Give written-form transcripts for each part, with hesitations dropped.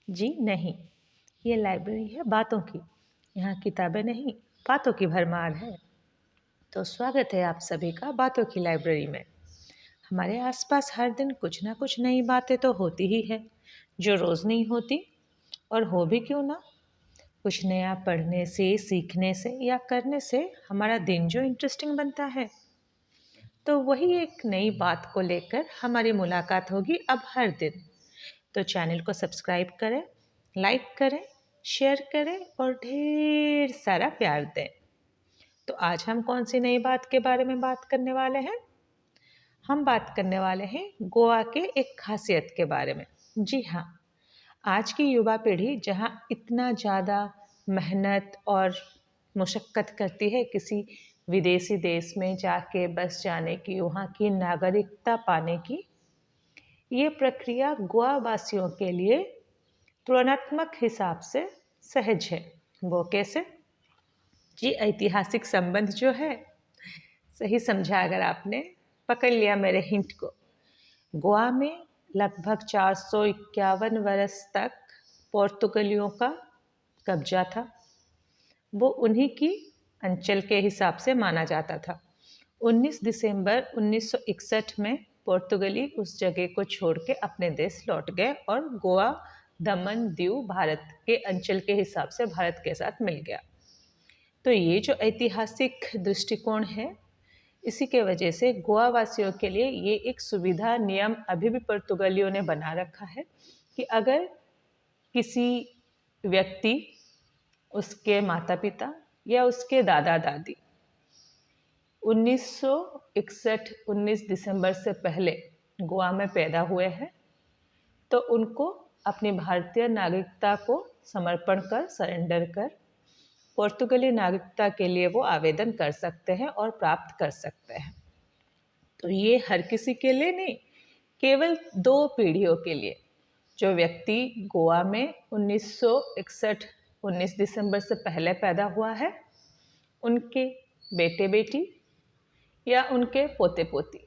जी नहीं, ये लाइब्रेरी है बातों की। यहाँ किताबें नहीं, बातों की भरमार है। तो स्वागत है आप सभी का बातों की लाइब्रेरी में। हमारे आसपास हर दिन कुछ ना कुछ नई बातें तो होती ही है, जो रोज़ नहीं होती। और हो भी क्यों ना, कुछ नया पढ़ने से, सीखने से या करने से हमारा दिन जो इंटरेस्टिंग बनता है। तो वही एक नई बात को लेकर हमारी मुलाकात होगी अब हर दिन। तो चैनल को सब्सक्राइब करें, लाइक करें, शेयर करें और ढेर सारा प्यार दें। तो आज हम कौन सी नई बात के बारे में बात करने वाले हैं? हम बात करने वाले हैं गोवा के एक खासियत के बारे में। जी हाँ, आज की युवा पीढ़ी जहाँ इतना ज़्यादा मेहनत और मुशक्क़त करती है किसी विदेशी देश में जाके बस जाने की, वहाँ की नागरिकता पाने की, ये प्रक्रिया गोवा वासियों के लिए तुलनात्मक हिसाब से सहज है। वो कैसे? जी, ऐतिहासिक संबंध जो है, सही समझा अगर आपने पकड़ लिया मेरे हिंट को। गोवा में लगभग 451 वर्ष तक पोर्तुगलियों का कब्जा था। वो उन्हीं की अंचल के हिसाब से माना जाता था। 19 दिसंबर 1961 में पोर्तुगली उस जगह को छोड़ के अपने देश लौट गए और गोवा दमन दीव भारत के अंचल के हिसाब से भारत के साथ मिल गया। तो ये जो ऐतिहासिक दृष्टिकोण है, इसी के वजह से गोवा वासियों के लिए ये एक सुविधा नियम अभी भी पोर्तुगालियों ने बना रखा है कि अगर किसी व्यक्ति, उसके माता पिता या उसके दादा दादी 1961 19 दिसंबर से पहले गोवा में पैदा हुए हैं, तो उनको अपनी भारतीय नागरिकता को समर्पण कर, सरेंडर कर पोर्तुगली नागरिकता के लिए वो आवेदन कर सकते हैं और प्राप्त कर सकते हैं। तो ये हर किसी के लिए नहीं, केवल 2 पीढ़ियों के लिए। जो व्यक्ति गोवा में 1961 19 दिसंबर से पहले पैदा हुआ है, उनके बेटे बेटी या उनके पोते पोती,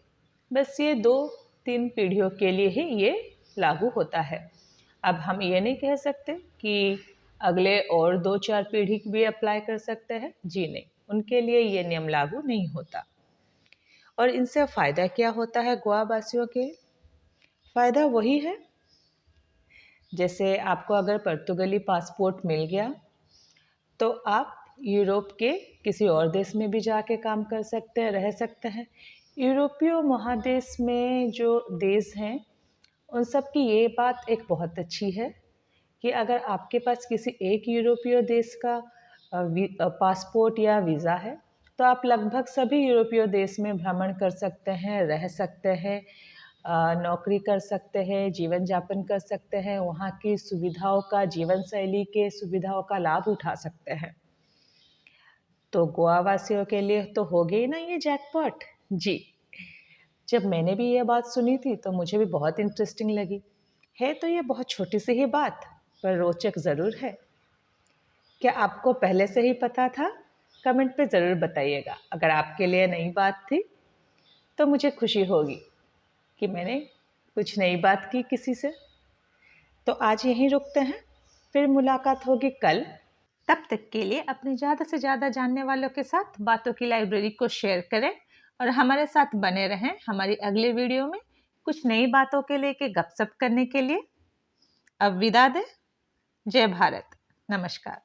बस ये 2-3 पीढ़ियों के लिए ही ये लागू होता है। अब हम ये नहीं कह सकते कि अगले और 2-4 पीढ़ी भी अप्लाई कर सकते हैं। जी नहीं, उनके लिए ये नियम लागू नहीं होता। और इनसे फ़ायदा क्या होता है गोवा वासियों के? फ़ायदा वही है, जैसे आपको अगर पोर्तुगली पासपोर्ट मिल गया, तो आप यूरोप के किसी और देश में भी जाके काम कर सकते हैं, रह सकते हैं। यूरोपीय महादेश में जो देश हैं, उन सब की ये बात एक बहुत अच्छी है कि अगर आपके पास किसी एक यूरोपीय देश का पासपोर्ट या वीज़ा है, तो आप लगभग सभी यूरोपीय देश में भ्रमण कर सकते हैं, रह सकते हैं, नौकरी कर सकते हैं, जीवन यापन कर सकते हैं, वहाँ की सुविधाओं का, जीवन शैली के सुविधाओं का लाभ उठा सकते हैं। तो गोवा वासियों के लिए तो हो गई ना ये जैकपॉट। जी, जब मैंने भी ये बात सुनी थी तो मुझे भी बहुत इंटरेस्टिंग लगी। है तो ये बहुत छोटी सी ही बात, पर रोचक ज़रूर है। क्या आपको पहले से ही पता था? कमेंट पे ज़रूर बताइएगा। अगर आपके लिए नई बात थी तो मुझे खुशी होगी कि मैंने कुछ नई बात की किसी से। तो आज यहीं रुकते हैं, फिर मुलाकात होगी कल। तब तक के लिए अपने ज़्यादा से ज़्यादा जानने वालों के साथ बातों की लाइब्रेरी को शेयर करें और हमारे साथ बने रहें हमारी अगली वीडियो में कुछ नई बातों के लेके गपशप करने के लिए। अब विदा दें। जय भारत। नमस्कार।